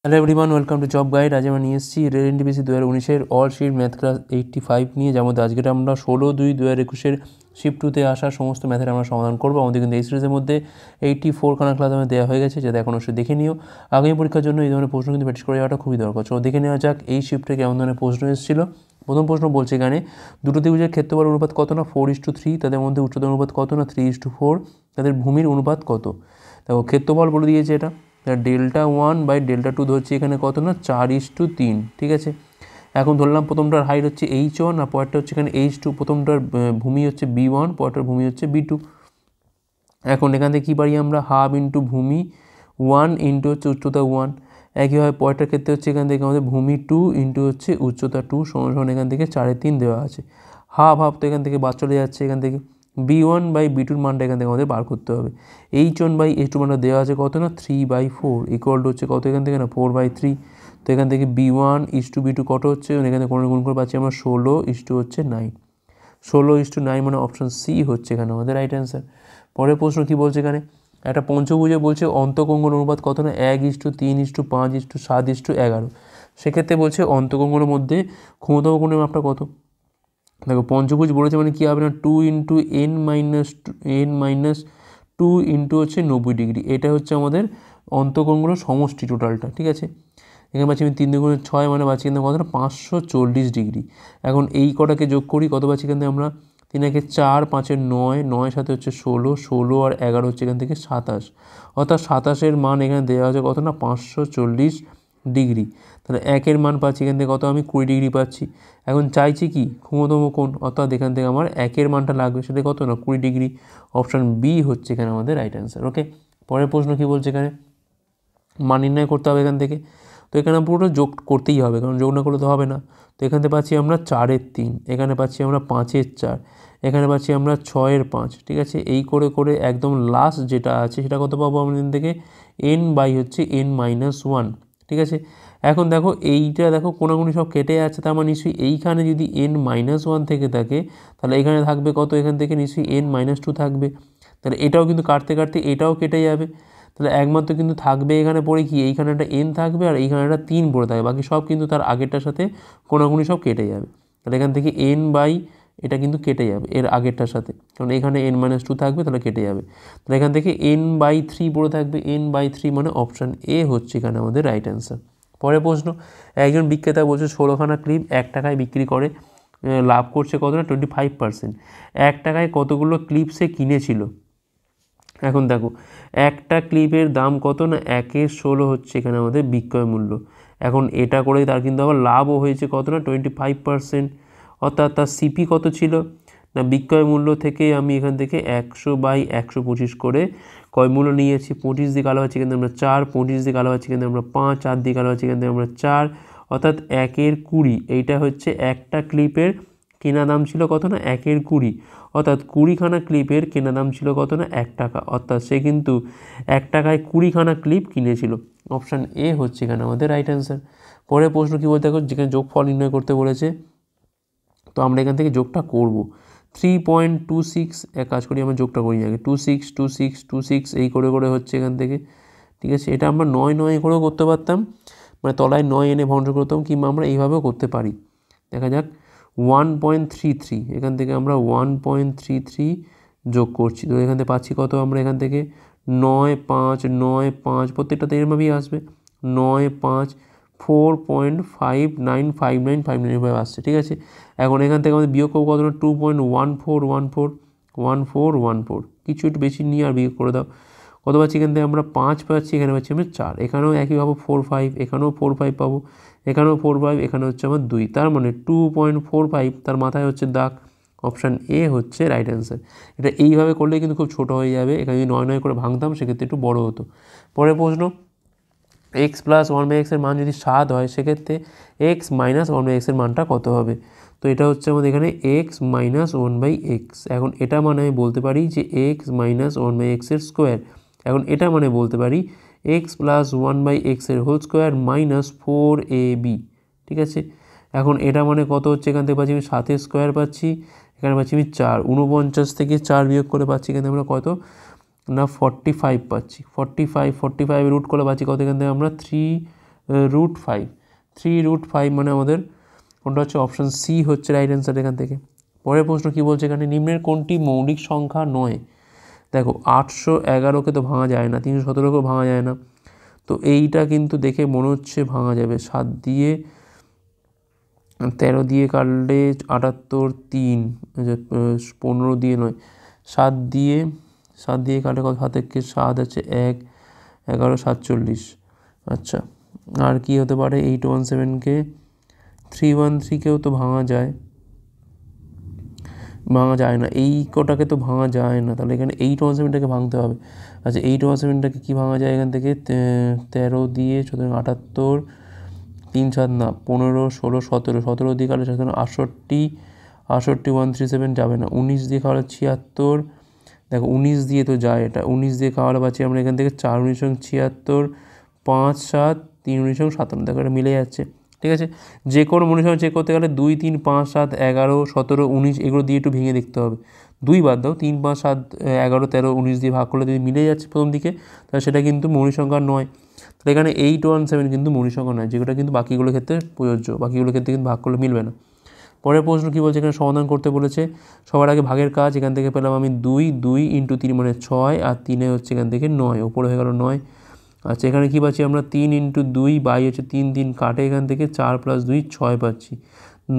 Hello everyone, welcome to job guide. আজ আমরা নিয়ে এসেছি রেল এনটিপিসি 2019-এর অল শিফট ম্যাথ ক্লাস 85 নিয়ে, যার মধ্যে আজকে আমরা 16/2/2021-এর শিফট 2-তে আসা সমস্ত ম্যাথের আমরা সমাধান করবো। আমাদের কিন্তু এই সিরিজের মধ্যে 84 খানা ক্লাস আমাদের দেওয়া হয়ে গেছে, যাতে এখন অবশ্যই দেখে নিও। আগামী পরীক্ষার জন্য এই ধরনের প্রশ্ন কিন্তু প্র্যাকটিস করে যাওয়াটা খুবই দরকার। চলো দেখে নেওয়া যাক এই শিফটে কেমন ধরনের প্রশ্ন এসেছিল। প্রথম প্রশ্ন বলছে এখানে দুটো ত্রিভুজের ক্ষেত্রফল অনুপাত কত না 4:3, তাদের মধ্যে উচ্চতার অনুপাত কত না 3:4, তাদের ভূমির অনুপাত কত। দেখো ক্ষেত্রফল বলে দিয়েছে এটা Δ1/Δ2 ধরছি এখানে কত না 4:3, ঠিক আছে। এখন ধরলাম প্রথমটার হাইট হচ্ছে H1 আর পরেরটা হচ্ছে এখানে H2। প্রথমটার ভূমি হচ্ছে B1, পরেরটার ভূমি হচ্ছে B2। এখন এখান থেকে কী পারি আমরা, হাফ ইন্টু ভূমি 1 ইন্টু হচ্ছে উচ্চতা 1। একইভাবে পরেরটার ক্ষেত্রে হচ্ছে এখান থেকে আমাদের ভূমি 2 ইন্টু হচ্ছে উচ্চতা 2 সমান এখান থেকে 4/3 দেওয়া আছে। হাফ হাফ তো এখান থেকে বাদ চলে যাচ্ছে, এখান থেকে B1/B2-র মানটা এখান থেকে আমাদের বার করতে হবে। H1/H2 মানটা দেওয়া আছে কত না 3/4 ইকুয়াল টু হচ্ছে কত এখান থেকে না 4/3। তো এখান থেকে B1:B2 কত হচ্ছে, এখানে কোনো গুণ করে পাচ্ছি আমরা 16:9। 16:9 মানে অপশান সি হচ্ছে এখানে আমাদের রাইট অ্যান্সার। পরের প্রশ্ন কী বলছে এখানে, একটা পঞ্চভুজে বলছে অন্তকোঙ্গল অনুপাত কত না 1:3:5:7:11। সেক্ষেত্রে বলছে অন্তকোঙ্গলের মধ্যে ক্ষমতাব কোণের মাপটা কত। দেখো পঞ্চভুজ বলেছে মানে কী হবে না 2 × n-2 ইন্টু হচ্ছে 90 ডিগ্রি। এটা হচ্ছে আমাদের অন্তকোণগুলোর সমষ্টি টোটালটা, ঠিক আছে। এখানে পাচ্ছি আমি 3 × 6 মানে পাচ্ছি কিন্তু কত না 540 ডিগ্রি। এখন এই কটাকে যোগ করি কত পাচ্ছি এখান থেকে আমরা, 3 × 4 5 9, 9 সাথে হচ্ছে 16, 16 আর 11 হচ্ছে এখান থেকে 27। অর্থাৎ 27-এর মান এখানে দেওয়া আছে কত না 540 ডিগ্রি। তাহলে 1-এর মান পাচ্ছি এখান থেকে কত, আমি 20 ডিগ্রি পাচ্ছি। এখন চাইছি কি ক্ষুণ্ণতম কোণ, অর্থাৎ এখান থেকে আমার 1-এর মানটা লাগবে, সেটা কত না 20 ডিগ্রি। অপশান বি হচ্ছে এখানে আমাদের রাইট অ্যান্সার। ওকে, পরের প্রশ্ন কী বলছে এখানে, মান নির্ণয় করতে হবে এখান থেকে। তো এখানে পুরোটা যোগ করতেই হবে, কারণ যোগ না করলে তো হবে না। তো এখান থেকে পাচ্ছি আমরা 4/3, এখানে পাচ্ছি আমরা 5/4, এখানে পাচ্ছি আমরা 6/5, ঠিক আছে। এই করে করে একদম লাস্ট যেটা আছে সেটা কত পাবো আমরা এখান থেকে n/n-1, ঠিক আছে। এখন দেখো এইটা দেখো কোনাগুনি সব কেটে যাচ্ছে, তার মানে নিশ্চয়ই এইখানে যদি n-1 থেকে থাকে তাহলে এখানে থাকবে কত, এখান থেকে নিশ্চয়ই n-2 থাকবে। তাহলে এটাও কিন্তু কাটতে কাটতে এটাও কেটে যাবে। তাহলে একমাত্র কিন্তু থাকবে এখানে পড়ে কি, এইখানে একটা n থাকবে আর এইখানে একটা 3 পড়ে থাকবে, বাকি সব কিন্তু তার আগেরটার সাথে কোনাকুনি সব কেটে যাবে। তাহলে এখান থেকে এটা কিন্তু কেটে যাবে এর আগেরটার সাথে, কারণ এখানে n-2 থাকবে, তাহলে কেটে যাবে। তাহলে এখান থেকে n/3 পড়ে থাকবে, n/3 মানে অপশান এ হচ্ছে এখানে আমাদের রাইট অ্যান্সার। পরের প্রশ্ন, একজন বিক্রেতা বলছে 16খানা ক্লিপ 1 টাকায় বিক্রি করে, লাভ করছে কত না 25%। 1 টাকায় কতগুলো ক্লিপ সে কিনেছিল। এখন দেখো একটা ক্লিপের দাম কত না 1/16 হচ্ছে এখানে আমাদের বিক্রয় মূল্য। এখন এটা করে তার কিন্তু আবার লাভও হয়েছে কত না 25%। অর্থাৎ তার সিপি কত ছিল না, বিক্রয় মূল্য থেকে আমি এখান থেকে 100/125 করে কয় মূল্য নিয়েছি, 25 দিয়ে কালো হচ্ছে কিন্তু আমরা 4, 25 দিয়ে কালো হচ্ছে কিন্তু আমরা 5, 4 দিয়ে কালো হচ্ছে কিন্তু আমরা 4, অর্থাৎ 1/20। এইটা হচ্ছে একটা ক্লিপের কেনা দাম ছিল কত না 1/20, অর্থাৎ 20খানা ক্লিপের কেনা দাম ছিল কত না 1 টাকা, অর্থাৎ সে কিন্তু 1 টাকায় 20খানা ক্লিপ কিনেছিল। অপশান এ হচ্ছে এখানে আমাদের রাইট অ্যান্সার। পরের প্রশ্ন কী বলতে দেখো, যেখানে যোগফল নির্ণয় করতে বলেছে, তো আমরা এখান থেকে যোগটা করব। 3.26, এক কাজ করি আমরা যোগটা করি আগে, 26 26 26 এই করে করে হচ্ছে এখান থেকে, ঠিক আছে। এটা আমরা 9 করেও করতে পারতাম, মানে তলায় 9 এনে ভগ্নাংশ করতাম, কিংবা আমরা এইভাবেও করতে পারি। দেখা যাক 1.33, এখান থেকে আমরা 1.33 যোগ করছি। তো এখান থেকে পাচ্ছি কত আমরা, এখান থেকে 9 5 9 5, প্রত্যেকটাতে এরভাবেই আসবে 9 5 4.595959 এভাবে আসছে, ঠিক আছে। এখন এখান থেকে আমাদের বিয়োগ করবো কত না 2.14141414, কিছু একটু বেশি নিয়ে আর বিয়োগ করে দাও, কত পাচ্ছি এখান থেকে আমরা 5 পাচ্ছি, এখানে পাচ্ছি আমরা 4, এখানেও একই পাবো 4 5, এখানেও 4 5 পাবো, এখানেও 4 5, এখানে হচ্ছে আমার 2, তার মানে 2.45, তার মাথায় হচ্ছে দাগ। অপশান এ হচ্ছে রাইট অ্যান্সার। এটা এইভাবে করলে কিন্তু খুব ছোটো হয়ে যাবে, এখানে যদি 9 করে ভাঙতাম সেক্ষেত্রে একটু বড়ো হতো। পরের প্রশ্ন, x + 1/x এর মান যদি 7 হয়, সেক্ষেত্রে x - 1/x এর মানটা কত হবে। তো এটা হচ্ছে আমাদের এখানে x - 1/x। এখন এটা মানে আমি বলতে পারি যে x - 1/x এর স্কোয়ার। এখন এটা মানে বলতে পারি x + 1/x এর হোল স্কোয়ার -4ab, ঠিক আছে। এখন এটা মানে কত হচ্ছে, এখান থেকে পাচ্ছি আমি 7 স্কোয়ার পাচ্ছি, এখানে পাচ্ছি আমি 4, 49 থেকে 4 বিয়োগ করে পাচ্ছি এখানে আমরা কত না 45 পাচ্ছি। 45 রুট করে পাচ্ছি কত, এখান থেকে আমরা √5, 3√5 মানে আমাদের কোনটা হচ্ছে অপশান সি হচ্ছে রাইট অ্যান্সার এখান থেকে। পরের প্রশ্ন কী বলছে এখানে, নিম্নের কোনটি মৌলিক সংখ্যা নয়? দেখো 811কে তো ভাঙা যায় না, 317কেও ভাঙা যায় না, তো এইটা কিন্তু দেখে মনে হচ্ছে ভাঙা যাবে। 7 দিয়ে 13 দিয়ে কাটলে 78, 3 15 দিয়ে নয়, 7 দিয়ে কাটলে কত, 7 থেকে 7 আছে 1, 11, 47। আচ্ছা, আর কি হতে পারে, 817কে 313কেও তো ভাঙা যায় না, এই কটাকে তো ভাঙা যায় না, তাহলে এখানে 817টাকে ভাঙতে হবে। আচ্ছা 817টাকে কী ভাঙা যায় এখান থেকে, 13 দিয়ে 78, 3 7 না 15, 16, 17 দিয়ে কাটলে 68, 137 যাবে না, 19 দিয়ে খাওয়ালে 76, দেখো 19 দিয়ে তো যায়, এটা 19 দিয়ে খাওয়ালে পাচ্ছি আমরা এখান থেকে 4 19 76, 5 7, 3 19 57, দেখো এটা মিলে যাচ্ছে। ঠিক আছে, যে কোনো মনে হয় চেক করতে গেলে 2 3 5 7 11 17 19 এগুলো দিয়ে একটু ভেঙে দেখতে হবে। 2 বাদ দাও, 3 5 7 11 13 19 দিয়ে ভাগ করলে যদি মিলে যাচ্ছে প্রথম দিকে, তাহলে সেটা কিন্তু মৌলিক সংখ্যা নয়। তাহলে এখানে 817 কিন্তু মৌলিক সংখ্যা নয়, যেটা কিন্তু বাকিগুলোর ক্ষেত্রে প্রযোজ্য, বাকিগুলোর ক্ষেত্রে কিন্তু ভাগ করলে মিলবে না। পরের প্রশ্ন কী বলছে, এখানে সমাধান করতে বলেছে। সবার আগে ভাগের কাজ, এখান থেকে পেলাম আমি 2, 2 × 3 মানে 6, আর 3 হচ্ছে এখান থেকে 9, ওপরে হয়ে গেল 9। আচ্ছা এখানে কী পাচ্ছি আমরা, 3 × 2 বাই হচ্ছে 3 3 কাটে এখান থেকে 4 + 2 6 পাচ্ছি,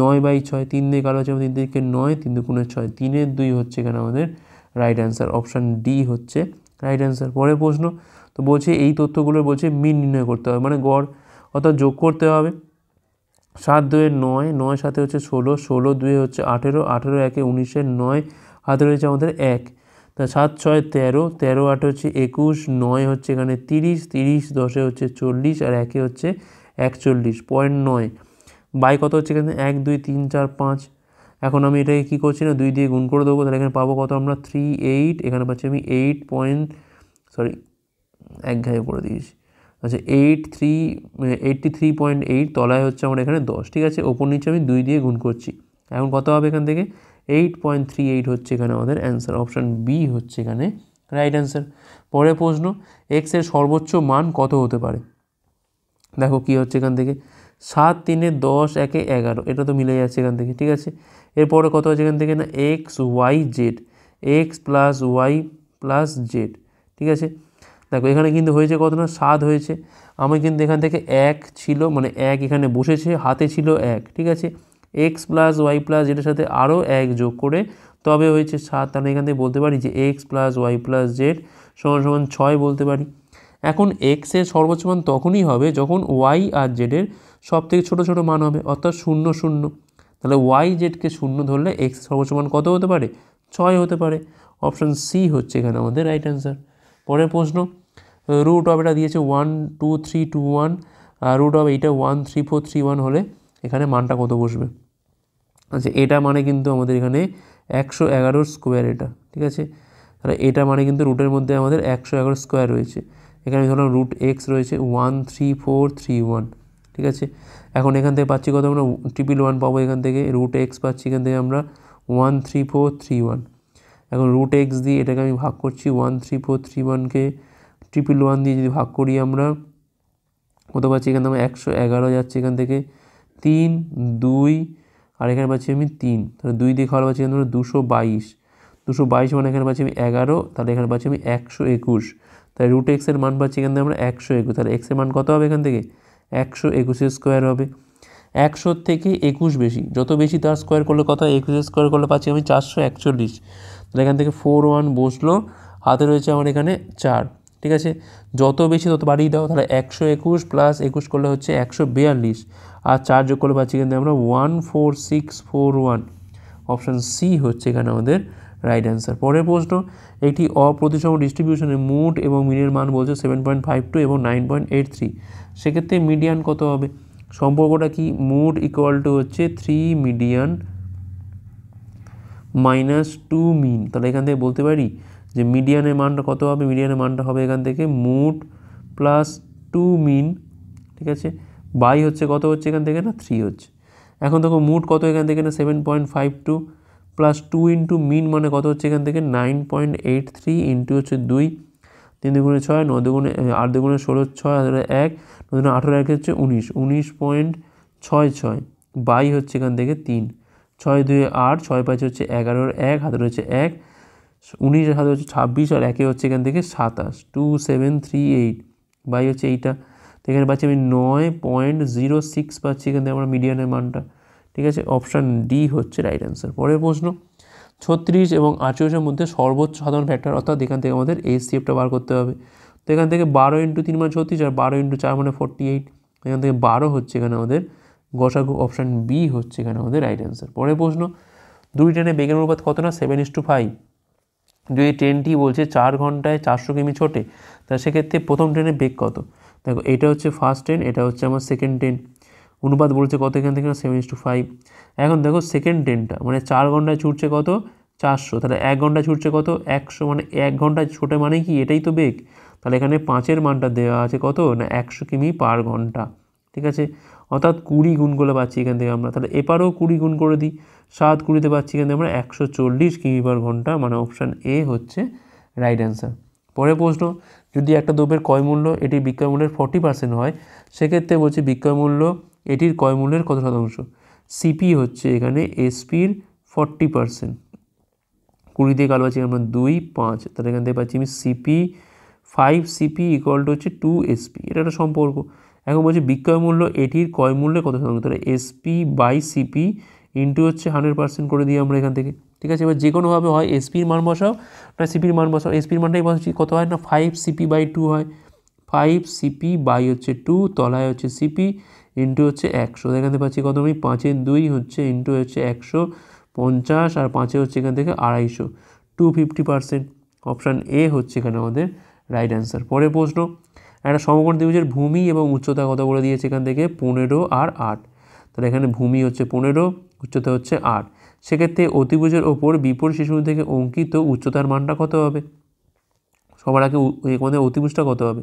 9/6, 3 দিয়ে কাটা হচ্ছে আমাদের 3 থেকে 9, 3 2 6, 3 2 হচ্ছে এখানে আমাদের রাইট অ্যান্সার, অপশান ডি হচ্ছে রাইট অ্যান্সার। পরের প্রশ্ন তো বলছে এই তথ্যগুলো বলছে মিন নির্ণয় করতে হবে, মানে গড়, অর্থাৎ যোগ করতে হবে। 7 2 9, 9 7 হচ্ছে 16, 16 2 হচ্ছে 18, 18 1 19, 9 হাতে রয়েছে আমাদের 1, তা 7 6 13, 13 8 হচ্ছে 21, 9 হচ্ছে এখানে 30, 30 10 হচ্ছে 40, আর 1 হচ্ছে 41.9, বাই কত হচ্ছে এখানে 1 2 3 4 5। এখন আমি এটাকে কী করছি না, 2 দিয়ে গুণ করে দেবো, তাহলে এখানে পাবো কত আমরা 38, এখানে পাচ্ছি আমি 1 ঘায়ে করে দিয়েছি। আচ্ছা 83.8 তলায় হচ্ছে আমার এখানে 10, ঠিক আছে, ওপর নিচে আমি 2 দিয়ে গুণ করছি। এখন কত হবে এখান থেকে, 8.38 হচ্ছে এখানে আমাদের অ্যান্সার, অপশান বি হচ্ছে এখানে রাইট অ্যান্সার। পরের প্রশ্ন, এক্স এর সর্বোচ্চ মান কত হতে পারে? দেখো কী হচ্ছে এখান থেকে, 7 3 10 1 11, এটা তো মিলে যাচ্ছে এখান থেকে, ঠিক আছে। এরপরে কত হচ্ছে এখান থেকে না, X Y Z, X plus Y plus Z, ঠিক আছে। দেখো এখানে কিন্তু হয়েছে কত না, 7 হয়েছে, আমি কিন্তু এখান থেকে 1 ছিল, মানে 1 এখানে বসেছে, হাতে ছিল 1, ঠিক আছে। এক্স প্লাস ওয়াই প্লাস জেডের সাথে আরও 1 যোগ করে তবে হয়েছে 7, তাহলে এখান থেকে বলতে পারি যে X plus Y plus Z সমান 6 বলতে পারি। এখন এক্সের সর্বোচ্চ মান তখনই হবে যখন ওয়াই আর জেডের সব থেকে ছোটো ছোটো মান হবে, অর্থাৎ 0 0, তাহলে ওয়াই জেডকে 0 ধরলে এক্স সর্বোচ্চ মান কত হতে পারে, 6 হতে পারে, অপশান সি হচ্ছে এখানে আমাদের রাইট অ্যান্সার। পরের প্রশ্ন, রুট অফ এটা দিয়েছে 1 2 3 2 1, আর রুট অফ এইটা 1 3 4 3 1 হলে এখানে মানটা কত বসবে? আচ্ছা এটা মানে কিন্তু আমাদের এখানে 111 স্কোয়ার, এটা ঠিক আছে, তাহলে এটা মানে কিন্তু রুটের মধ্যে আমাদের 111 স্কোয়ার রয়েছে, এখানে ধরলাম রুট এক্স রয়েছে 1 3 4 3 1, ঠিক আছে। এখন এখান থেকে পাচ্ছি কত আমরা 111 পাবো, এখান থেকে রুট এক্স পাচ্ছি এখান থেকে আমরা 1 3 4 3 1। এখন রুট এক্স দিয়ে এটাকে আমি ভাগ করছি, 1 3 4 3 1কে 111 দিয়ে যদি ভাগ করি আমরা কত পাচ্ছি, এখান থেকে 111 যাচ্ছে এখান থেকে 3 2, আর এখানে পাচ্ছি আমি 3, তাহলে 2 দিয়ে খাওয়া পাচ্ছি এখানে 222, 222 মানে এখানে পাচ্ছি আমি 11, তাহলে এখানে পাচ্ছি আমি 121, তাই রুট এক্সের মান পাচ্ছি এখান থেকে আমরা 121, তাহলে এক্সের মান কত হবে এখান থেকে 121 স্কোয়ার হবে। 100 থেকে 21 বেশি, যত বেশি তার স্কোয়ার করলে কত হয়, 21 স্কোয়ার করলে পাচ্ছি আমি 441, তাহলে এখান থেকে 4 1 বসলো, হাতে রয়েছে আমার এখানে 4, ঠিক আছে। যত বেশি তত বাড়িয়ে দাও, তাহলে 121 প্লাস 21 করলে হচ্ছে 142, আর 4 যোগ করলে পাচ্ছি কিন্তু আমরা 14641, অপশান সি হচ্ছে এখানে আমাদের রাইট অ্যান্সার। পরের প্রশ্ন, একটি অপ্রতিসম ডিস্ট্রিবিউশনের মুড এবং মিনের মান বলছে 7.52 এবং 9.83, সেক্ষেত্রে মিডিয়ান কত হবে? সম্পর্কটা কি, মুড ইকুয়াল টু হচ্ছে 3 মিডিয়ান মাইনাস 2 মিন, তাহলে এখান থেকে বলতে পারি যে মিডিয়ানের মানটা কত হবে, মিডিয়ানের মানটা হবে এখান থেকে মুড প্লাস 2 মিন, ঠিক আছে, বাই হচ্ছে কত হচ্ছে এখান থেকে না 3 হচ্ছে। এখন দেখো মুড কত এখান থেকে না 7.52 প্লাস 2 ইন্টু মিন মানে কত হচ্ছে এখান থেকে 9.83 ইন্টু হচ্ছে 2, 3 দুগুণে 6, 9 দুগুণে 8 দুগুণে 16, 6 আর 1, 9 দুগুণে 18, 1 হচ্ছে 19, 19.66 বাই হচ্ছে এখান থেকে 3, 6 2 8, 6 5 হচ্ছে 11, 1 হাতে রয়েছে 1, 19 এর হাতে হচ্ছে 26 আর 1 হচ্ছে এখান থেকে 27, 2738 বাই হচ্ছে এইটা। তো এখানে পাচ্ছি আমি 9.06 পাচ্ছি এখান থেকে আমরা মিডিয়ানের মানটা। ঠিক আছে, অপশান ডি হচ্ছে রাইট অ্যান্সার। পরের প্রশ্ন, 36 এবং 48-এর মধ্যে সর্বোচ্চ সাধারণ ফ্যাক্টর, অর্থাৎ এখান থেকে আমাদের HCFটা বার করতে হবে। তো এখান থেকে 12 × 3 মানে 36 আর 12 × 4 মানে 48, এখান থেকে 12 হচ্ছে এখানে আমাদের গসাগু। অপশান বি হচ্ছে এখানে আমাদের রাইট অ্যান্সার। পরের প্রশ্ন, 2 ট্রেনের বেগের অনুপাত কত না? 7:5। যদি ট্রেনটি বলছে 4 ঘন্টায় 400 কিমি ছোটে, তা সেক্ষেত্রে প্রথম ট্রেনের বেগ কত? দেখো, এটা হচ্ছে ফার্স্ট ট্রেন, এটা হচ্ছে আমার সেকেন্ড ট্রেন। অনুপাত বলছে কত এখান থেকে? 7:5। এখন দেখো সেকেন্ড ট্রেনটা মানে 4 ঘন্টায় ছুটছে কত? 400, তাহলে 1 ঘন্টায় ছুটছে কত? 100, মানে 1 ঘন্টায় ছোটে মানে কি? এটাই তো বেগ। তাহলে এখানে 5-এর মানটা দেওয়া আছে কত না? 100 কিমি পার ঘন্টা। ঠিক আছে, অর্থাৎ 20 গুণ করে পাচ্ছি এখান থেকে আমরা। তাহলে এপারেও 20 গুণ করে দিই, 7 20-তে পাচ্ছি এখান থেকে আমরা 140 কিমি পার ঘন্টা, মানে অপশান এ হচ্ছে রাইট অ্যান্সার। পরের প্রশ্ন, যদি একটা দ্রব্যের ক্রয় মূল্য এটির বিক্রয় মূল্যের 40% হয়, সেক্ষেত্রে বলছে বিক্রয় মূল্য এটির ক্রয় মূল্যের কত শতাংশ? সিপি হচ্ছে এখানে এসপির 40%। 20 দিয়ে কালো পাচ্ছি আমরা 2 5, তাহলে এখান থেকে পাচ্ছি আমি সিপি 5 সিপি ইকুয়াল টু হচ্ছে 2 এসপি। এটা একটা সম্পর্ক। এখন বলছি বিক্রয় মূল্য এটির ক্রয় মূল্যের কত শতাংশ? তাহলে এসপি বাই সিপি ইন্টু হচ্ছে 100% করে দিই আমরা এখান থেকে। ঠিক আছে, এবার যে কোনোভাবে হয় এসপির মান বসাও না সিপির মান বসাও। এসপির মানটাই বসাচ্ছি, কত হয় না? 5 সিপি বাই 2 হয়। 5 সিপি বাই হচ্ছে 2, তলায় হচ্ছে সিপি ইন্টু হচ্ছে 100। এখান থেকে পাচ্ছি কত? আমি 5-এর 2 হচ্ছে ইন্টু হচ্ছে 150 আর 5-এ হচ্ছে এখান থেকে 250, 250%। অপশান এ হচ্ছে এখানে আমাদের রাইট অ্যান্সার। পরের প্রশ্ন, একটা সমকোণ ত্রিভুজের ভূমি এবং উচ্চতা কত বলে দিয়েছে এখান থেকে? 15 আর 8। তাহলে এখানে ভূমি হচ্ছে 15, উচ্চতা হচ্ছে 8। সেক্ষেত্রে অতিভুজের ওপর বিপরীত শীর্ষবিন্দু থেকে অঙ্কিত উচ্চতার মানটা কত হবে? সবার আগে আমাদের অতিভুজটা কত হবে?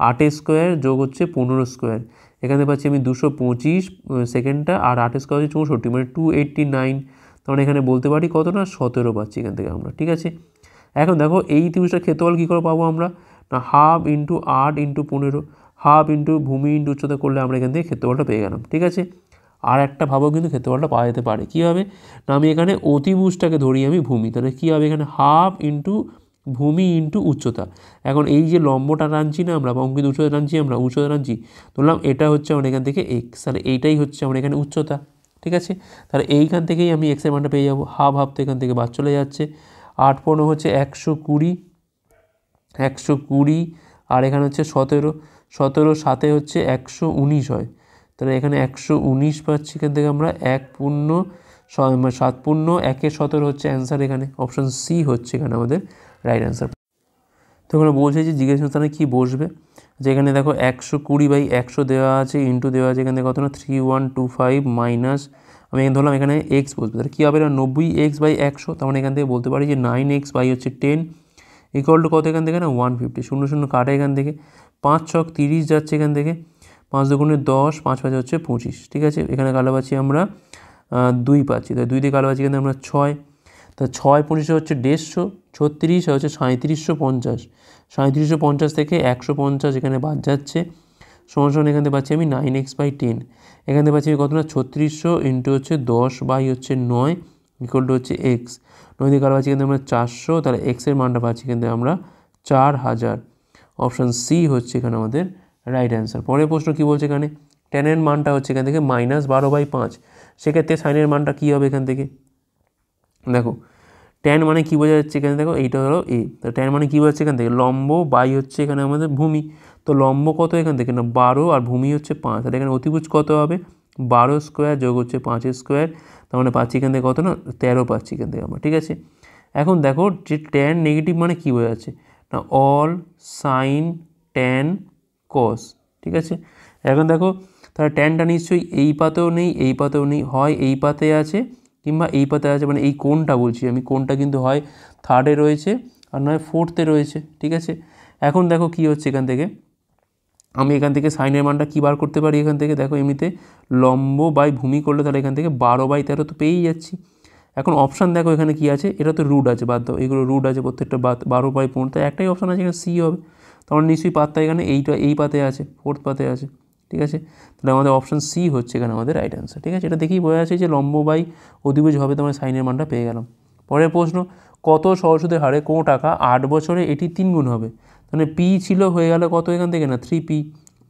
8 স্কোয়ার যোগ হচ্ছে 15 স্কোয়ার। এখানে পাচ্ছি আমি 225 সেকেন্ডটা, আর 8 স্কোয়ার হচ্ছে 64, মানে 289। তখন এখানে বলতে পারি কত না? 17 পাচ্ছি এখান থেকে আমরা। ঠিক আছে, এখন দেখো এই ত্রিভুজটার ক্ষেত্রফল কী করে পাবো আমরা? না 1/2 × 8 × 15, 1/2 ইন্টু ভূমি ইন্টু উচ্চতা করলে আমরা এখান থেকে ক্ষেত্রফলটা পেয়ে গেলাম। ঠিক আছে, আর একটা ভাবেও কিন্তু ক্ষেত্রফলটা পাওয়া যেতে পারে। কী হবে না? আমি এখানে অতিভুজটাকে ধরি আমি ভূমি, তাহলে কী হবে এখানে? 1/2 ইন্টু ভূমি ইন্টু উচ্চতা। এখন এই যে লম্বটা টানছি না আমরা, বা অঙ্কিত উচ্চতা টানছি আমরা, উচ্চতা টানছি, ধরলাম এটা হচ্ছে আমার এখান থেকে এক্স, তাহলে এইটাই হচ্ছে আমার এখানে উচ্চতা। ঠিক আছে, তাহলে এইখান থেকেই আমি এক্সের মানটা পেয়ে যাবো। হাফ হাফ তো এখান থেকে বাদ চলে যাচ্ছে। 8 15 হচ্ছে 120, 120 আর এখানে হচ্ছে 17, 17 সাথে হচ্ছে 119 হয়। তাহলে এখানে 119 পাচ্ছি এখান থেকে আমরা। 1 পূর্ণ 7 পূর্ণ 1 17 হচ্ছে অ্যান্সার এখানে। অপশান সি হচ্ছে এখানে আমাদের রাইট অ্যান্সার। তো এখানে বলছে যে জিজ্ঞাসা স্থানে কী বসবে, যেখানে দেখো 120/100 দেওয়া আছে, ইন্টু দেওয়া আছে এখানে কত না? 3125 মাইনাস, আমি এখানে ধরলাম এখানে এক্স বসবে, তাহলে কী হবে না? 90x/100। তার মানে এখান থেকে বলতে পারি যে 9x বাই হচ্ছে 10 ইকুয়াল টু কত এখান থেকে না? 150। 0 0 কাটে এখান থেকে, 5 6 30 যাচ্ছে এখান থেকে, 5 2 10, 5 5 হচ্ছে 25। ঠিক আছে, এখানে কালো পাচ্ছি আমরা 2 পাচ্ছি, তাই 2 দিয়ে কালো পাচ্ছি এখানে আমরা 6। তা 6 25 হচ্ছে 150, 36 হচ্ছে 3750, 3750 থেকে 150 এখানে বাদ যাচ্ছে, সমান সমান এখান থেকে পাচ্ছি আমি 9x/10। এখান থেকে পাচ্ছি আমি কত না? 3600 ইন্টু হচ্ছে 10 বাই হচ্ছে 9 ইকুয়াল টু হচ্ছে এক্স। 9 দিয়ে কালো পাচ্ছি এখান থেকে আমরা 400, তাহলে এক্সের মানটা পাচ্ছি এখান থেকে আমরা 4000। অপশান সি হচ্ছে এখানে আমাদের রাইট অ্যান্সার। পরের প্রশ্ন কী বলছে এখানে? ট্যানের মানটা হচ্ছে এখান থেকে -12/5। সেক্ষেত্রে সাইনের মানটা কী হবে এখান থেকে? দেখো ট্যান মানে কী বোঝা যাচ্ছে এখানে? দেখো এইটা হলো এ, তো ট্যান মানে কী বোঝাচ্ছে এখান থেকে? লম্ব বাই হচ্ছে এখানে আমাদের ভূমি। তো লম্ব কত এখান থেকে না? 12 আর ভূমি হচ্ছে 5, তাহলে এখানে অতিভুজ কত হবে? 12 স্কোয়ার যোগ হচ্ছে 5 স্কোয়ার, তার মানে পাচ্ছি এখান থেকে কত না? 13 পাচ্ছি এখান থেকে আমরা। ঠিক আছে, এখন দেখো যে ট্যান নেগেটিভ মানে কী বোঝা যাচ্ছে না? অল সাইন ট্যান কস। ঠিক আছে, এখন দেখো তাহলে ট্যানটা নিশ্চয়ই এই পাতেও নেই, এই পাতেও নেই, হয় এই পাতে আছে কিংবা এই পাতে আছে, মানে এই কোণটা বলছি আমি, কোণটা কিন্তু হয় 3rd-এ রয়েছে আর নয় 4th-এ রয়েছে। ঠিক আছে, এখন দেখো কী হচ্ছে এখান থেকে, আমি এখান থেকে সাইনের মানটা কী বার করতে পারি এখান থেকে? দেখো এমনিতে লম্ব বাই ভূমি করলে তাহলে এখান থেকে 12/13 তো পেয়েই যাচ্ছি। এখন অপশান দেখো এখানে কী আছে? এটা তো রুট আছে, বাদ দাও, এগুলো রুট আছে প্রত্যেকটা, 12/15, তাই একটাই অপশান আছে এখানে, সি হবে। তখন নিশ্চয়ই পাতটা এখানে এইটা এই পাতে আছে, ফোর্থ পাতে আছে, ঠিক আছে। তাহলে আমাদের অপশান সি হচ্ছে এখানে আমাদের রাইট অ্যান্সার, ঠিক আছে। এটা দেখেই বোঝা যাচ্ছে যে লম্ব বাই অধিভুজ হবে, তোমার সাইনের মানটা পেয়ে গেলাম। পরের প্রশ্ন, কত সহজ হারে কোনো টাকা 8 বছরে এটি 3 গুণ হবে? তাহলে পি ছিল হয়ে গেল কত এখান থেকে, না 3p,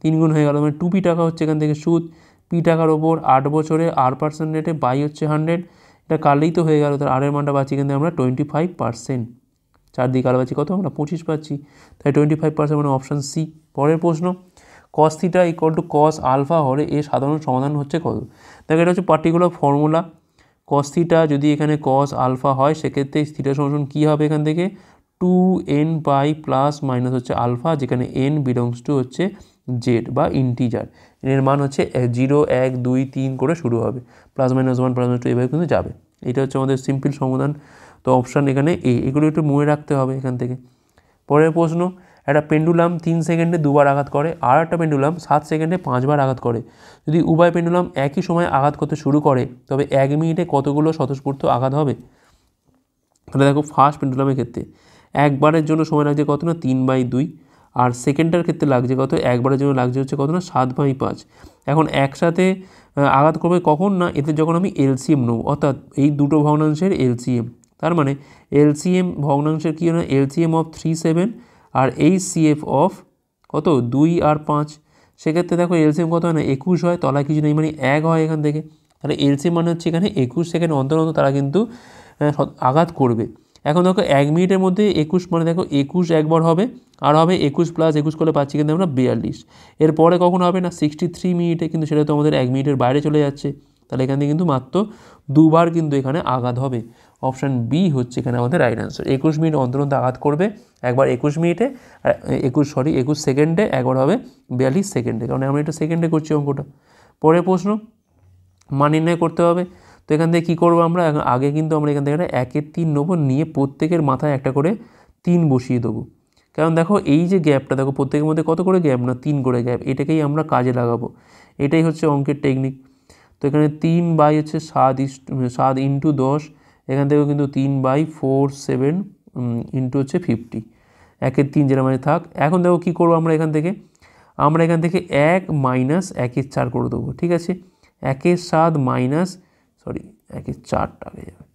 3 গুণ হয়ে গেল, মানে 2p টাকা হচ্ছে এখান থেকে সুদ, পি টাকার ওপর 8 বছরে r% রেটে বাই হচ্ছে 100, এটা কাটলেই তো হয়ে গেল। তার আর এর মানটা পাচ্ছি কিন্তু আমরা 25%, চারদিকে আলো পাচ্ছি কত আমরা 25 পাচ্ছি, তাই 25% মানে অপশান সি। পরের প্রশ্ন, cos θ = cos আলফা হলে এর সাধারণ সমাধান হচ্ছে কত? দেখো এটা হচ্ছে পার্টিকুলার ফর্মুলা। cos θ যদি এখানে cos আলফা হয় সেক্ষেত্রে থিটা সমান কী হবে এখান থেকে 2n পাই প্লাস মাইনাস হচ্ছে আলফা, যেখানে n বিলংস টু হচ্ছে জেড বা ইন্টিজার, এর মান হচ্ছে 0 1 2 3 করে শুরু হবে, প্লাস মাইনাস 1 প্লাস মাইনাস 2 এভাবে কিন্তু যাবে। এটা হচ্ছে আমাদের সিম্পল সমাধান। তো অপশান এখানে এগুলো একটু মনে রাখতে হবে এখান থেকে। পরের প্রশ্ন, একটা পেন্ডুলাম 3 সেকেন্ডে 2বার আঘাত করে, আর একটা পেন্ডুলাম 7 সেকেন্ডে 5বার আঘাত করে। যদি উভয় পেন্ডুলাম একই সময় আঘাত করতে শুরু করে তবে 1 মিনিটে কতগুলো স্বতঃস্ফূর্ত আঘাত হবে? তাহলে দেখো ফার্স্ট পেন্ডুলামের ক্ষেত্রে একবারের জন্য সময় লাগছে কত, না 3/2, আর সেকেন্ডটার ক্ষেত্রে লাগছে কত, একবারের জন্য লাগছে হচ্ছে কত, না 7/5। এখন একসাথে আঘাত করবে কখন, না এতে যখন আমি এলসিএম নেব, অর্থাৎ এই দুটো ভগ্নাংশের এলসিএম। তার মানে এলসিএম ভগ্নাংশের কী হয়, এলসিএম অফ 3 7 আর HCF অফ কত 2 আর 5। সেক্ষেত্রে দেখো এলসিএম কত হয়, না 21 হয়, তলায় কিছু নেই মানে 1 হয় এখান থেকে। তাহলে এলসিএম মানে হচ্ছে এখানে 21 সেকেন্ড অন্তর অন্তর তারা কিন্তু আঘাত করবে। এখন দেখো 1 মিনিটের মধ্যে 21 মানে দেখো 21 একবার হবে, আর হবে 21 + 21 করলে পাচ্ছি কিন্তু আমরা 42। এরপরে কখন হবে, না 63 মিনিটে, কিন্তু সেটা তো আমাদের 1 মিনিটের বাইরে চলে যাচ্ছে। তাহলে এখান থেকে কিন্তু মাত্র 2বার কিন্তু এখানে আঘাত হবে। অপশান বি হচ্ছে এখানে আমাদের রাইট অ্যান্সার। 21 মিনিট অন্তর অন্তর আঘাত করবে, একবার 21 মিনিটে, 21 সেকেন্ডে, একবার হবে 42 সেকেন্ডে, কারণ আমরা এটা সেকেন্ডে করছি অঙ্কটা। পরের প্রশ্ন, মান নির্ণয় করতে হবে। তো এখান থেকে কী করবো আমরা, আগে কিন্তু আমরা এখান থেকে একটা 1-এর 3 নেবো, নিয়ে প্রত্যেকের মাথায় একটা করে 3 বসিয়ে দেবো। কারণ দেখো এই যে গ্যাপটা দেখো প্রত্যেকের মধ্যে কত করে গ্যাপ, না 3 করে গ্যাপ, এটাকেই আমরা কাজে লাগাবো। এটাই হচ্ছে অঙ্কের টেকনিক। তো এখানে 3 হচ্ছে 7 ইন্টু 10, এখান থেকেও কিন্তু 3/4 ইন্টু হচ্ছে 50, 1-এর 3 যেটা মানে থাক। এখন দেখো কী করবো আমরা এখান থেকে 1 - 1-এর 4 করে দেবো, ঠিক আছে। 1-এর 7 মাইনাস 1-এর 4 আগে যাবে,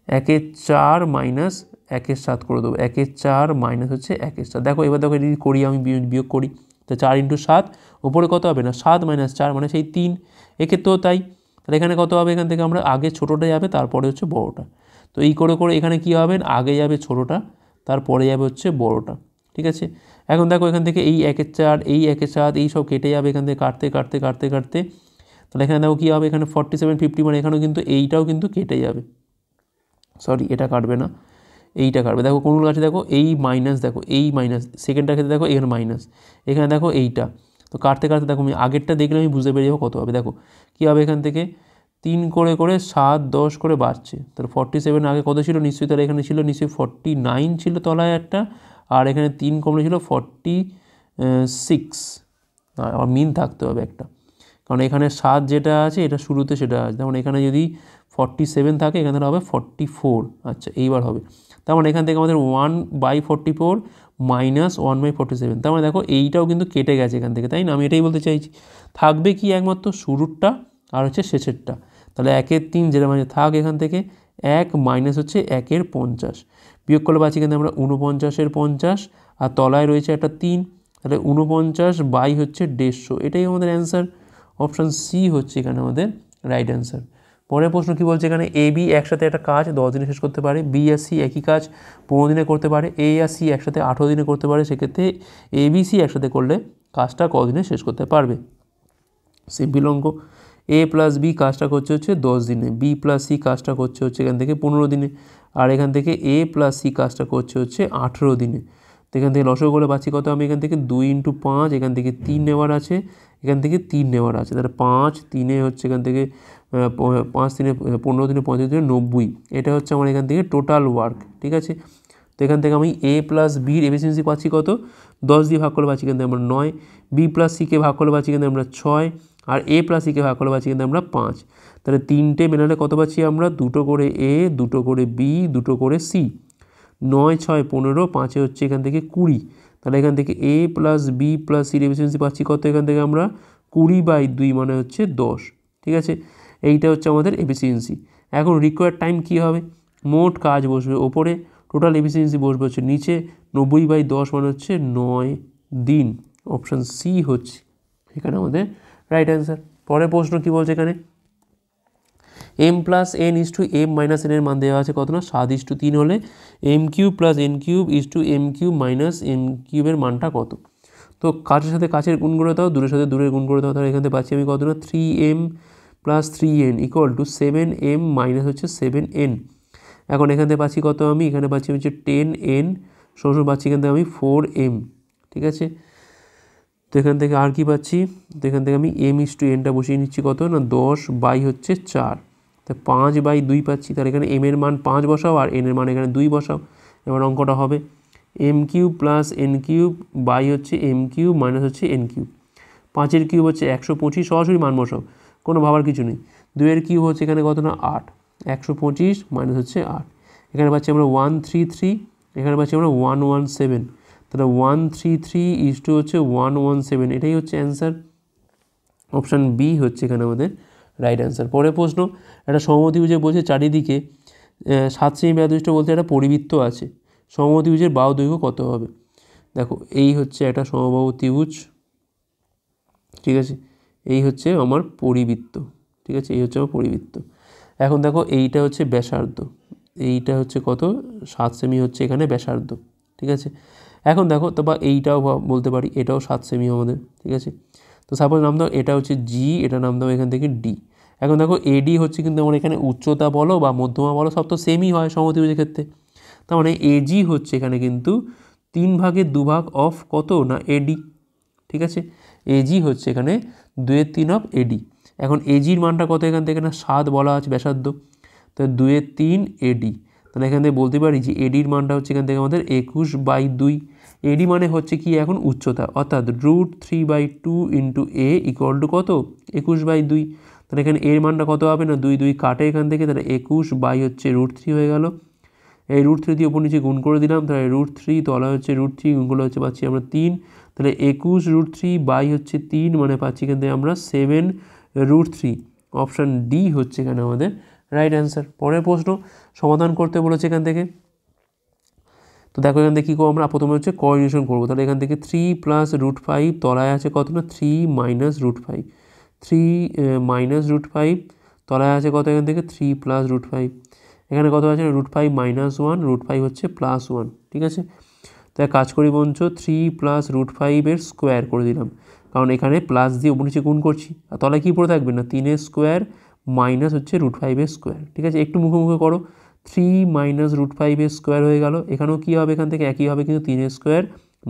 1-এর 4 মাইনাস 1-এর 7 করে দেবো, 1-এর 4 মাইনাস হচ্ছে 1-এর 7। দেখো এবার দেখো যদি করি আমি বিয়োগ করি, তো 4 × 7 ওপরে কত হবে, না 7 - 4 মানে সেই 3, এক্ষেত্রেও তাই। তাহলে এখানে কত হবে, এখান থেকে আমরা আগে ছোটোটা যাবে তারপরে হচ্ছে বড়োটা। তো এই করে করে এখানে কী হবে, আগে যাবে ছোটোটা তারপরে যাবে হচ্ছে বড়োটা, ঠিক আছে। এখন দেখো এখান থেকে এই 1-এর 4 এই 1-এর 7 এই সব কেটে যাবে এখান থেকে কাটতে কাটতে কাটতে কাটতে। তাহলে এখানে দেখো কী হবে, এখানে 47 50 মানে এখানেও কিন্তু এইটাও কিন্তু কেটে যাবে, এটা কাটবে না, এইটা কাটবে। দেখো কোনগুলো আছে, দেখো এই মাইনাস, দেখো এই মাইনাস, সেকেন্ডটার ক্ষেত্রে দেখো এখানে মাইনাস, এখানে দেখো এইটা। তো কাটতে কাটতে দেখো আমি আগেরটা দেখলে আমি বুঝতে পেরে যাবো কত হবে। দেখো কী হবে, এখান থেকে 3 করে করে 7 10 করে বাড়ছে। তাহলে 47 আগে কত ছিল নিশ্চয়ই, তাহলে এখানে ছিল নিশ্চয়ই 49 ছিল তলায় একটা, আর এখানে 3 কমলে ছিল 46, আবার মিন থাকতে হবে একটা, কারণ এখানে 7 যেটা আছে এটা শুরুতে সেটা আছে। যেমন এখানে যদি 47 থাকে এখানে হবে 44, আচ্ছা এইবার হবে। তার মানে এখান থেকে আমাদের 1/44 মাইনাস 1/47, তার মানে দেখো এইটাও কিন্তু কেটে গেছে এখান থেকে, তাই না? আমি এটাই বলতে চাইছি। থাকবে কি একমাত্র শুরুরটা আর হচ্ছে শেষেরটা। তাহলে 1-এর 3 যেটা মানে থাক এখান থেকে 1 মাইনাস হচ্ছে 1-এর 50, বিয়োগ করলে পাচ্ছি কিন্তু আমরা 49-এর 50, আর তলায় রয়েছে একটা 3, তাহলে 49 বাই হচ্ছে 150, এটাই আমাদের অ্যান্সার। অপশান সি হচ্ছে এখানে আমাদের রাইট অ্যান্সার। পরের প্রশ্ন কী বলছে, এখানে এ বি একসাথে একটা কাজ 10 দিনে শেষ করতে পারে, বি আর সি একই কাজ 15 দিনে করতে পারে, এ আর সি একসাথে 18 দিনে করতে পারে, সেক্ষেত্রে এ বি সি একসাথে করলে কাজটা কদিনে শেষ করতে পারবে? সিম্পল অঙ্ক। এ প্লাস বি কাজটা করছে হচ্ছে 10 দিনে, বি প্লাস সি কাজটা করছে হচ্ছে এখান থেকে 15 দিনে, আর এখান থেকে এ প্লাস সি কাজটা করছে হচ্ছে 18 দিনে। তো এখান থেকে লসও করে পাচ্ছি কত, আমি এখান থেকে 2 × 5, এখান থেকে 3 নেওয়ার আছে, এখান থেকে 3 নেওয়ার আছে, তাহলে 5 3 হচ্ছে এখান থেকে 5 3 15 দিনে 35 দিনে 90, এটা হচ্ছে আমার এখান থেকে টোটাল ওয়ার্ক, ঠিক আছে। তো এখান থেকে আমি এ প্লাস বির এফিসিয়েন্সি পাচ্ছি কত, 10 দিয়ে ভাগ করলে পাচ্ছি কিন্তু আমরা 9, বি প্লাস সিকে ভাগ করলে পাচ্ছি কিন্তু আমরা 6, আর এ প্লাস সিকে ভাগ করলে পাচ্ছি কিন্তু আমরা 5। তাহলে 3টে মেলালে কত পাচ্ছি আমরা, 2টো করে এ, 2টো করে বি, 2টো করে সি, 9 6 15, 5 হচ্ছে এখান থেকে 20, তাহলে এখান থেকে এ প্লাস বি প্লাস সির এফিসিয়েন্সি পাচ্ছি কত, এখান থেকে আমরা 20/2 মানে হচ্ছে 10, ঠিক আছে। এইটা হচ্ছে আমাদের এফিসিয়েন্সি। এখন রিকোয়ার্ড টাইম কী হবে, মোট কাজ বসবে ওপরে, টোটাল এফিসিয়েন্সি বসবে হচ্ছে নিচে, 90/10 মানে হচ্ছে 9 দিন। অপশান সি হচ্ছে এখানে আমাদের রাইট অ্যান্সার। পরের প্রশ্ন কী বলছে এখানে, m plus n is to m minus n এর মান দেওয়া আছে কত না 7:3 হলে m³ plus n³ is to m³ minus m³ এর মানটা কত। তো কাছের সাথে কাছের গুণ করে দাও, দূরের সাথে দূরের গুণ করে দাও, তাহলে এখান থেকে পাচ্ছি আমি কত না 3m plus 3n equal to 7m minus হচ্ছে 7n। এখন এখান থেকে পাচ্ছি কত, আমি এখানে পাচ্ছি হচ্ছে 10n সমান পাচ্ছি এখান থেকে আমি 4m, ঠিক আছে। তো এখান থেকে আর কি পাচ্ছি, তো এখান থেকে আমি m/nটা বসিয়ে নিচ্ছি কত না 10/4, তো 5/2 পাচ্ছি। তাহলে এখানে m এর মান 5 বসাও আর n এর মান এখানে 2 বসাও, এবার অঙ্কটা হবে m³ প্লাস n³ বাই হচ্ছে m³ মাইনাস হচ্ছে n³। 5-এর কিউব হচ্ছে 125, সরাসরি মান বসাও, কোনো ভাবার কিছু নেই। 2-এর কিউব হচ্ছে এখানে কত না 8, 125 মাইনাস হচ্ছে 8, এখানে পাচ্ছি আমরা 133, এখানে পাচ্ছি আমরা 117, তাহলে 133 ইস টু হচ্ছে 117, এটাই হচ্ছে অ্যান্সার। অপশান বি হচ্ছে এখানে আমাদের রাইট অ্যান্সার। পরের প্রশ্ন, একটা সমদ্বিভুজে বলছে চারিদিকে 7 সেমি ব্যাসার্ধ বলতে একটা পরিবৃত্ত আছে, সমদ্বিভুজের বাহু দৈর্ঘ্য কত হবে। দেখো এই হচ্ছে একটা সমবাহু ত্রিভুজ, ঠিক আছে, এই হচ্ছে আমার পরিবৃত্ত, ঠিক আছে, এই হচ্ছে আমার পরিবৃত্ত। এখন দেখো এইটা হচ্ছে ব্যাসার্ধ, এইটা হচ্ছে কত 7 সেমি হচ্ছে এখানে ব্যাসার্ধ, ঠিক আছে। এখন দেখো তো বা এইটাও বলতে পারি, এটাও 7 সেমি আমাদের, ঠিক আছে। তো সাপোজ নাম দাও এটা হচ্ছে জি, এটা নাম দাও এখান থেকে ডি। এখন দেখো এডি হচ্ছে কিন্তু আমার এখানে উচ্চতা বলো বা মধ্যমা বলো সব তো সেমই হয় সমদ্বিভুজের ক্ষেত্রে, তার মানে এজি হচ্ছে এখানে কিন্তু 3/2 অফ কত না এডি, ঠিক আছে। এজি হচ্ছে এখানে 2/3 অফ এডি। এখন এজির মানটা কত এখান থেকে না 7 বলা আছে ব্যাসার্ধ, তো 2/3 এডি, তাহলে এখান থেকে বলতে পারি যে এডির মানটা হচ্ছে এখান থেকে আমাদের 21/2। এডি মানে হচ্ছে কি এখন উচ্চতা, অর্থাৎ √3/2 ইন্টু এ ইকুয়াল টু কত 21/2। তাহলে এখানে এর মানটা কত হবে না 2 কাটে এখান থেকে, তাহলে 21 হচ্ছে √3 হয়ে গেল। এই √3 দিয়ে উপর নিচে গুণ করে দিলাম, তাহলে √3 তলা হচ্ছে √3 গুণগুলো হচ্ছে পাচ্ছি আমরা 3, তাহলে 21 √3 হচ্ছে 3 মানে পাচ্ছি এখান থেকে আমরা 7√3। অপশান ডি হচ্ছে এখানে আমাদের রাইট অ্যান্সার। পরের প্রশ্ন সমাধান করতে বলেছে এখান থেকে, তো দেখো এখান থেকে কী করবো আমরা, প্রথমে হচ্ছে কোঅর্ডিনেশন করবো, তাহলে এখান থেকে 3 প্লাস √5 তলায় আছে কত না 3 মাইনাস √5, 3 মাইনাস √5 তলায় আছে কত এখান থেকে 3 প্লাস √5, এখানে কত আছে √5 মাইনাস 1, √5 হচ্ছে প্লাস 1, ঠিক আছে। তাই কাজ করি বঞ্চ 3 প্লাস √5 এর স্কোয়ার করে দিলাম, কারণ এখানে প্লাস দিয়ে উপর নিচে গুণ করছি, আর তলায় কী পড়ে থাকবে না 3 এর স্কোয়ার মাইনাস হচ্ছে √5 এর স্কোয়ার, ঠিক আছে। একটু মুখে মুখে করো, 3 মাইনাস √5 এর স্কোয়ার হয়ে গেল, এখানেও কী হবে এখান থেকে একই হবে কিন্তু 3 এর স্কোয়ার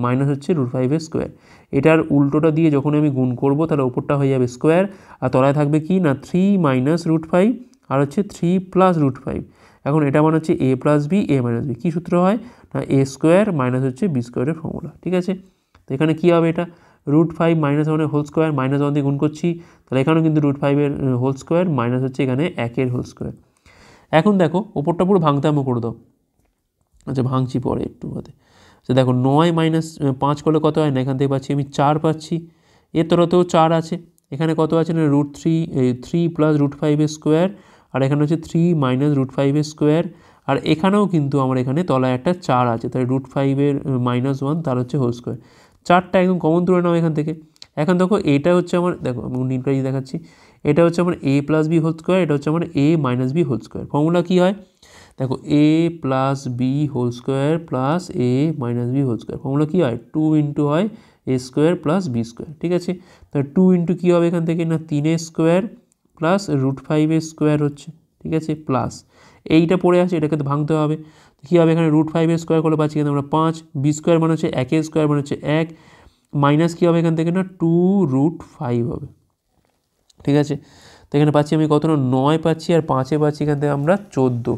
মাইনাস হচ্ছে √5 এর স্কোয়ার। এটার উল্টোটা দিয়ে যখন আমি গুণ করব তাহলে ওপরটা হয়ে যাবে স্কোয়ার, আর তলায় থাকবে কি না 3 মাইনাস √5 আর হচ্ছে 3 প্লাস √5। এখন এটা মানে হচ্ছে এ plus B A minus B, কী সূত্র হয় না এ স্কোয়ার মাইনাস হচ্ছে বি স্কোয়ারের ফর্মুলা, ঠিক আছে। তো এখানে কী হবে এটা √5 মাইনাস 1 হোল স্কোয়ার মাইনাস 1 দিয়ে গুণ করছি, তাহলে এখানেও কিন্তু √5 এর হোল স্কোয়ার মাইনাস হচ্ছে এখানে 1 হোল স্কোয়ার। এখন দেখো ওপরটা পুরো ভাঙতে আমি করে দাও, আচ্ছা ভাঙছি পরে একটু বাদে। আচ্ছা দেখো 9 মাইনাস 5 করলে কত হয় না, এখান থেকে পাচ্ছি আমি 4 পাচ্ছি, এর তলাতেও 4 আছে, এখানে কত আছে না √3 প্লাস √5 এর স্কোয়ার, আর এখানে হচ্ছে 3 মাইনাস √5 এর স্কোয়ার, আর এখানেও কিন্তু আমার এখানে তলায় একটা 4 আছে, তাই √5 এর মাইনাস 1 তার হচ্ছে হোল স্কোয়ার। 4টা একদম কমন তুলে নাও এখান থেকে। এখন দেখো এটা হচ্ছে আমার, দেখো আমি নির্ণয় দেখাচ্ছি, এটা হচ্ছে আমার A plus B whole square, এটা হচ্ছে আমার A minus B whole square. Formula কী হয় দেখো A plus B whole square plus A minus B whole square, formula কী হয় 2 ইন্টু হয় A square plus B square, ঠিক আছে। তাহলে 2 ইন্টু কী হবে এখান থেকে না 3 স্কোয়ার প্লাস √5 স্কোয়ার হচ্ছে, ঠিক আছে, প্লাস এইটা পড়ে আছে এটাকে তো ভাঙতে হবে, কী হবে এখানে √5 স্কোয়ার করলে পাচ্ছি কিন্তু আমরা 5, বি স্কোয়ার মানে হচ্ছে 1 স্কোয়ার মানে হচ্ছে 1, মাইনাস কী হবে এখান থেকে না 2√5 হবে, ঠিক আছে। তো এখানে পাচ্ছি আমি কত না 9 পাচ্ছি, আর 5 পাচ্ছি এখান থেকে আমরা 14,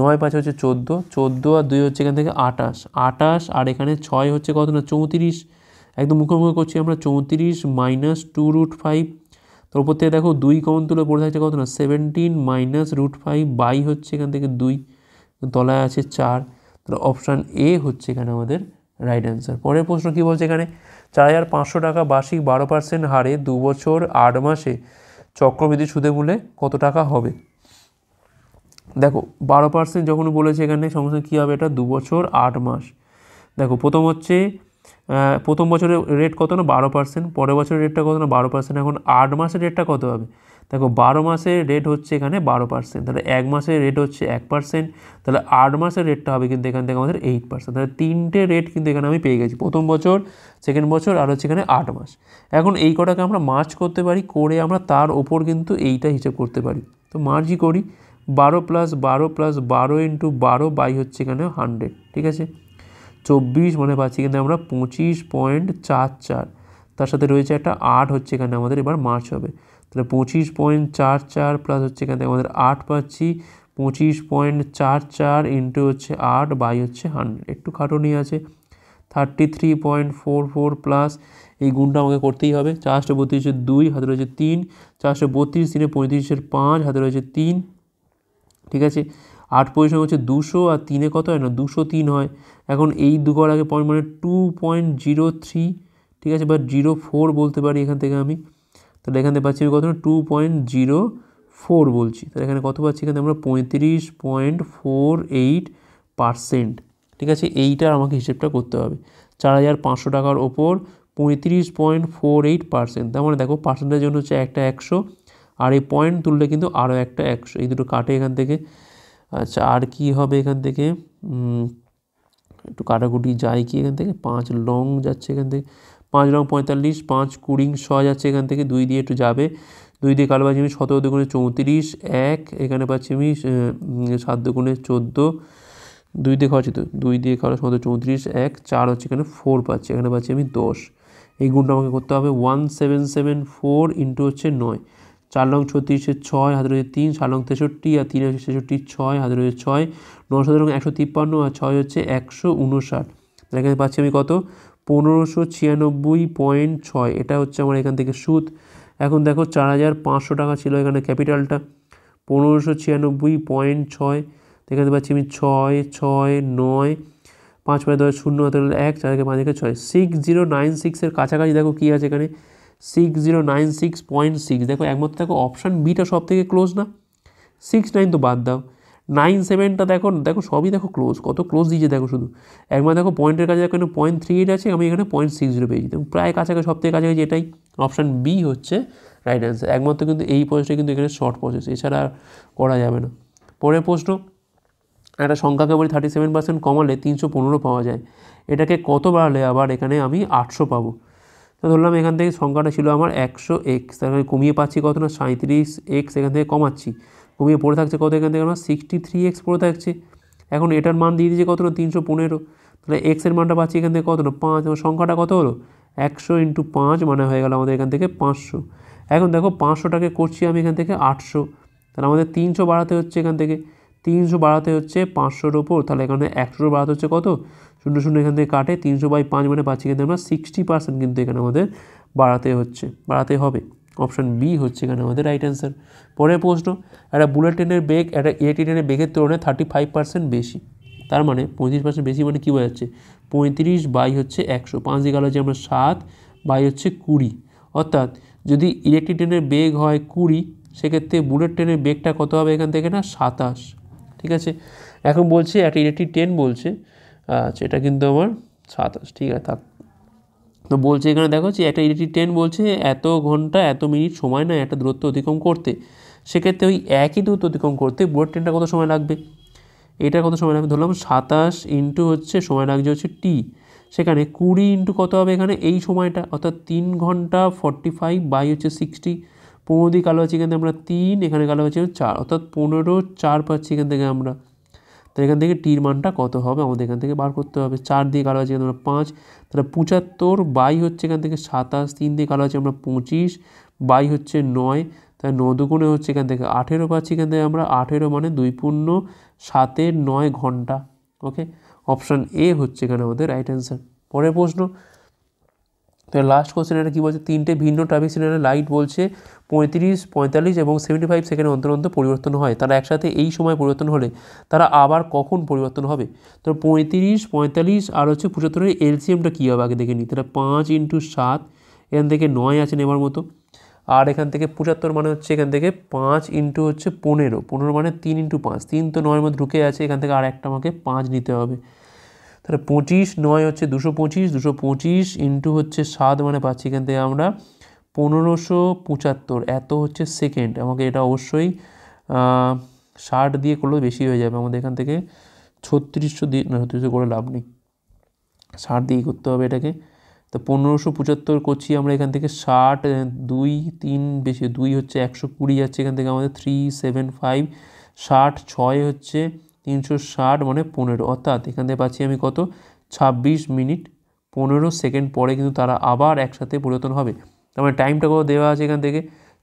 9 5 হচ্ছে 14, 14 আর 2 হচ্ছে এখান থেকে 28, আর এখানে 6 হচ্ছে কত না 34, একদম মুখোমুখি করছি আমরা 34 মাইনাস 2√5, তো ওপর থেকে দেখো 2 কমন তুলে পড়ে থাকছে কত না 17 মাইনাস √5 বাই হচ্ছে এখান থেকে 2, তলায় আছে 4, তাহলে অপশান এ হচ্ছে এখানে আমাদের রাইট অ্যান্সার। পরের প্রশ্ন কী বলছে এখানে, 4,500 টাকা বার্ষিক 12% হারে 2 বছর 8 মাসে চক্রবৃদ্ধি সুদে মূলে কত টাকা হবে? দেখো 12% যখন বলেছে এখানে সঙ্গে সঙ্গে কী হবে, এটা 2 বছর 8 মাস। দেখো প্রথম হচ্ছে প্রথম বছরের রেট কত না 12%, পরের বছরের রেটটা কত না 12%, এখন 8 মাসের রেটটা কত হবে? দেখো 12 মাসের রেট হচ্ছে এখানে 12%, তাহলে 1 মাসের রেট হচ্ছে 1%, তাহলে 8 মাসের রেটটা হবে কিন্তু এখান থেকে আমাদের 8%। তাহলে তিনটে রেট কিন্তু এখানে আমি পেয়ে গেছি, প্রথম বছর, সেকেন্ড বছর আর হচ্ছে এখানে 8 মাস। এখন এই কটাকে আমরা মার্জ করতে পারি, করে আমরা তার ওপর কিন্তু এইটা হিসেব করতে পারি। তো মার্জই করি, 12 + 12 + 12 × 12 বাই হচ্ছে এখানে 100, ঠিক আছে, 24 মানে পাচ্ছি কিন্তু আমরা 25.44, তার সাথে রয়েছে একটা 8 হচ্ছে এখানে আমাদের এবার মার্চ হবে, তাহলে 25.44 প্লাস হচ্ছে এখান থেকে আমাদের 8 পাচ্ছি, 25.44 ইন্টু হচ্ছে 8 বাই হচ্ছে 100, একটু খাটুনি আছে, 33.44 প্লাস এই গুণটা আমাকে করতেই হবে, 432 2 হাতে রয়েছে 3, 432 3 35 5 হাতে রয়েছে 3, ঠিক আছে, 8 পরিসংখ্যান হচ্ছে 200 আর 3 কত হয় না 203 হয়। এখন এই দু ঘর আগে পয়েন্ট মানে 2.03, ঠিক আছে, বা 04 বলতে পারি এখান থেকে আমি, তাহলে এখান থেকে পাচ্ছি আমি কত না 2.04 বলছি, তাহলে এখানে কত পাচ্ছি, এখানে আমরা 35.48%, ঠিক আছে, এইটার আমাকে হিসেবটা করতে হবে। 4,500 টাকার ওপর 35.48%, তার মানে দেখো পার্সেন্টের জন্য হচ্ছে একটা 100, আর এই পয়েন্ট তুললে কিন্তু আরও একটা 100, এই দুটো কাটে এখান থেকে। আচ্ছা আর কি হবে এখান থেকে, একটু কাটাকুটি যায় কি এখান থেকে, 5 লং যাচ্ছে এখান থেকে, 5 লং 45, 5 20 6 যাচ্ছে এখান থেকে, 2 দিয়ে একটু যাবে, 2 দিয়ে কালো পাচ্ছি আমি 17 দুগুণে 34, 1 এখানে পাচ্ছি আমি 7 দুগুণে 14, 2 দিয়ে খাওয়াচ্ছি তো 2 দিয়ে খাওয়া 17 34, 1 4 হচ্ছে এখানে 4 পাচ্ছি, এখানে পাচ্ছি আমি 10, এই গুণটা আমাকে করতে হবে 1774 ইন্টু হচ্ছে 9, 4 লং 36 6 হাতে রয়েছে 3, 4 লং 63 আর 3 হচ্ছে 63 6 হাতে রয়েছে 6, 9 7 লং 153 আর 6 হচ্ছে 159, এখানে পাচ্ছি আমি কত 1596.6, এটা হচ্ছে আমার এখান থেকে সুদ। এখন দেখো 4,500 টাকা ছিল এখানে ক্যাপিটালটা, 1596.6, এখানে পাচ্ছি আমি 6 6 9 5 5 10 0 হাতে 1 4 5 6, 6096 কাছাকাছি দেখো কী আছে এখানে 6096.6, দেখো একমাত্র দেখো অপশান বিটা সব থেকে ক্লোজ না, 69 তো বাদ দাও, 97টা দেখো দেখো সবই দেখো ক্লোজ, কত ক্লোজ দিয়েছে দেখো, শুধু একবার দেখো পয়েন্টের কাছে এখানে 0.38 আছে, আমি এখানে 0.60 পেয়েছি, তো প্রায় কাছাকাছি সব থেকে কাছাকাছি এটাই, অপশান বি হচ্ছে রাইট অ্যান্সার। একমাত্র কিন্তু এই প্রসেসটা কিন্তু এখানে শর্ট প্রসেস, এছাড়া আর করা যাবে না। পরের প্রশ্ন, একটা সংখ্যাকে বলি 37% কমালে 315 পাওয়া যায়, এটাকে কত বাড়ালে আবার এখানে আমি 800 পাবো? তো ধরলাম এখান থেকে সংখ্যাটা ছিল আমার 100x, তার মানে কমিয়ে পাচ্ছি কত না 37x, এখান থেকে কমাচ্ছি, কমিয়ে পড়ে থাকছে কত, এখান থেকে আমার 63x পড়ে থাকছে। এখন এটার মান দিয়ে দিয়েছে কত না 315, তাহলে এক্সের মানটা পাচ্ছি এখান থেকে কত না 5, এবং সংখ্যাটা কত হলো 100 × 5 মানে হয়ে গেল আমাদের এখান থেকে 500। এখন দেখো 500টাকে করছি আমি এখান থেকে 800, তাহলে আমাদের 300 বাড়াতে হচ্ছে এখান থেকে, 300 বাড়াতে হচ্ছে 500-র ওপর, তাহলে এখানে 100 বাড়াতে হচ্ছে কত 0 0 এখান থেকে কাটে, 300/5 মানে পাচ্ছি কিন্তু আমরা 60% কিন্তু এখানে আমাদের বাড়াতে হবে, অপশান বি হচ্ছে এখানে আমাদের রাইট অ্যান্সার। পরের প্রশ্ন, একটা বুলেট ট্রেনের বেগ একটা ইলেকট্রিক ট্রেনের বেগের তুলনায় 35% বেশি, তার মানে 35% বেশি মানে কী বোঝাচ্ছে, 35 বাই হচ্ছে 100, 5 দিয়ে গেল হচ্ছে আমরা 7 বাই হচ্ছে 20, অর্থাৎ যদি ইলেকট্রিক ট্রেনের বেগ হয় 20, সেক্ষেত্রে বুলেট ট্রেনের বেগটা কত হবে এখান থেকে না 27, ঠিক আছে। এখন বলছে একটা ইলেকট্রিক ট্রেন বলছে, আচ্ছা এটা কিন্তু আমার 27, ঠিক আছে থাক। তো বলছে এখানে দেখো যে একটা ইলেকট্রিক ট্রেন বলছে এত ঘন্টা এত মিনিট সময় নেয় একটা দূরত্ব অতিক্রম করতে, সেক্ষেত্রে ওই একই দূরত্ব অতিক্রম করতে বুলেট ট্রেনটা কত সময় লাগবে, এটা কত সময় লাগবে, ধরলাম 27 ইন্টু হচ্ছে সময় লাগছে হচ্ছে টি, সেখানে 20 ইন্টু কত হবে এখানে এই সময়টা, অর্থাৎ 3 ঘন্টা 45 বাই হচ্ছে 60, 15 দিয়ে কালো আছে এখান থেকে আমরা 3, এখানে কালো আছে 4, অর্থাৎ 15/4 পাচ্ছি এখান থেকে আমরা, তো এখান থেকে টির মানটা কত হবে আমাদের এখান থেকে বার করতে হবে। 4 দিয়ে কালো আছে এখানে আমরা 5, তাহলে 75 বাই হচ্ছে এখান থেকে 27, 3 দিয়ে কালো আছে আমরা 25 বাই হচ্ছে 9, তাহলে 9 দুগুণে হচ্ছে এখান থেকে 18 পাচ্ছি, এখান থেকে আমরা 18 মানে 2 পূর্ণ 7 9 ঘন্টা, ওকে, অপশান এ হচ্ছে এখানে আমাদের রাইট অ্যান্সার। পরের প্রশ্ন, তো লাস্ট কোশ্চেন এটা কী বলছে, 3টে ভিন্ন ট্রাফিক সিগন্যালের লাইট বলছে 35, 45 এবং 75 সেকেন্ড অন্তর অন্তর পরিবর্তন হয়, তারা একসাথে এই সময় পরিবর্তন হলে তারা আবার কখন পরিবর্তন হবে? তো 35, 45 আর হচ্ছে 75-এর এলসিএমটা কী হবে আগে দেখে নিই। তাহলে 5 × 7, এখান থেকে 9 আছে নেবার মতো, আর এখান থেকে 75 মানে হচ্ছে এখান থেকে 5 × হচ্ছে 15, 15 মানে 3 × 5, 3 তো 9-এর মধ্যে ঢুকে আছে, এখান থেকে আর একটা আমাকে 5 নিতে হবে। তাহলে 25, 9 হচ্ছে 225, 225 × হচ্ছে 7 মানে পাচ্ছি এখান থেকে আমরা 1575, এত হচ্ছে সেকেন্ড। আমাকে এটা অবশ্যই 60 দিয়ে করলেও বেশি হয়ে যাবে আমাদের এখান থেকে, 3600 দিয়ে না, 3600 করে লাভ নেই, 60 দিয়েই করতে হবে এটাকে। তো 1575 করছি আমরা এখান থেকে 60, 2, 3 বেশি 2 হচ্ছে 120 যাচ্ছে এখান থেকে আমাদের 375, 60, 6 হচ্ছে 360 মানে 15, অর্থাৎ এখান থেকে পাচ্ছি আমি কত, 26 মিনিট 15 সেকেন্ড পরে কিন্তু তারা আবার একসাথে পরিবর্তন হবে। তার মানে টাইমটা কত দেওয়া আছে এখান থেকে,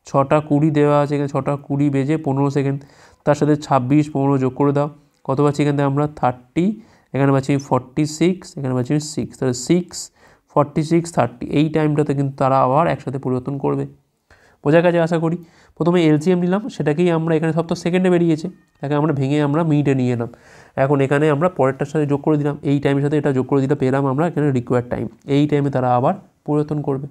6টা 20 দেওয়া আছে এখানে, 6টা 20 বেজে 15 সেকেন্ড, তার সাথে 26, 15 যোগ করে দাও, কত পাচ্ছি এখান থেকে আমরা 30, এখানে পাচ্ছি 46, এখানে পাচ্ছি 6, তাহলে 6, 46, 30 এই টাইমটাতে কিন্তু তারা আবার একসাথে পরিবর্তন করবে। বোঝা গেছে আশা করি। প্রথমে এলসিএম নিলাম, সেটাকেই আমরা এখানে সব তো সেকেন্ডে বেরিয়েছে, তাকে আমরা ভেঙে আমরা মিনিটে নিয়ে এলাম। এখন এখানে আমরা পরেরটার সাথে যোগ করে দিলাম, এই টাইমের সাথে এটা যোগ করে দিলে পেলাম আমরা এখানে রিকোয়ার্ড টাইম, এই টাইমে তারা আবার পরিবর্তন করবে।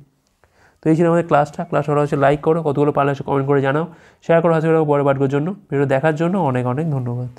তো এই ছিল আমাদের ক্লাসটা। ক্লাস ভালো হচ্ছে লাইক করো, কতগুলো পারলে কমেন্ট করে জানাও, শেয়ার করো, হাসি পরের পাঠগুলোর জন্য। ভিডিও দেখার জন্য অনেক অনেক ধন্যবাদ।